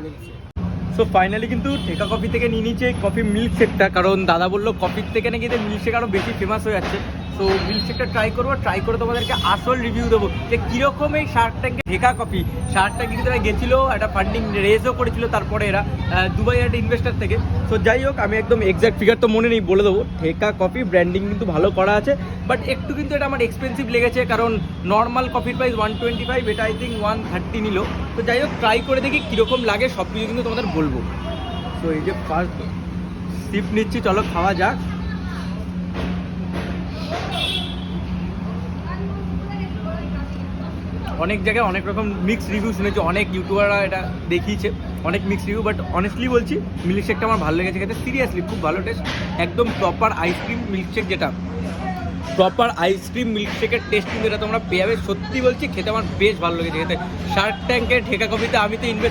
লেগেছে। So finally কিন্তু ঠেকা কফি থেকে নিয়ে নিচ্ছে কফি মিল্কশেকটা, কারণ দাদা বললো কফির থেকে নাকি মিল্কশেক আরও বেশি ফেমাস হয়ে যাচ্ছে। সো মিল্কশেকটা ট্রাই করবো, ট্রাই করে তোমাদেরকে আসল রিভিউ দেবো যে কীরকম এই শার্ক ট্যাঙ্কে ঠেকা কফি। শার্ক ট্যাঙ্কে কিন্তু এরা গেছিলো, একটা ফান্ডিং রেজও করেছিল তারপরে এরা দুবাই একটা ইনভেস্টার থেকে। সো যাই হোক, আমি একদম এক্স্যাক্ট ফিগার তো মনে নেই, বলে দেবো। ঠেকা কফি ব্র্যান্ডিং কিন্তু ভালো করা আছে, বাট একটু কিন্তু এটা আমার এক্সপেন্সিভ লেগেছে, কারণ নর্মাল কফির প্রাইস 125, এটা আই থিঙ্ক 130 নিল। তো যাই হোক, ট্রাই করে দেখি কীরকম লাগে, সব কিছু কিন্তু তোমাদের বলবো। তো এই যে ফার্স্ট সিপ নিচ্ছি, চলো খাওয়া যাক। অনেক জায়গায় অনেক রকম মিক্স রিভিউ শুনেছি, অনেক ইউটিউবাররা এটা দেখিয়েছে, অনেক মিক্স রিভিউ, বাট অনেস্টলি বলছি মিল্কশেকটা আমার ভালো লেগেছে খেতে। সিরিয়াসলি খুব ভালো টেস্ট, একদম প্রপার আইসক্রিম মিল্কশেক, যেটা প্রপার আইসক্রিম মিল্কশেকের টেস্ট কিন্তু এটা তোমরা পেয়ে যাবে। সত্যি বলছি, খেতে আমার বেশ ভালো লেগেছে খেতে। শার্ক ট্যাঙ্কের ঠেকা কফিতে আমি তো ইনভেস্ট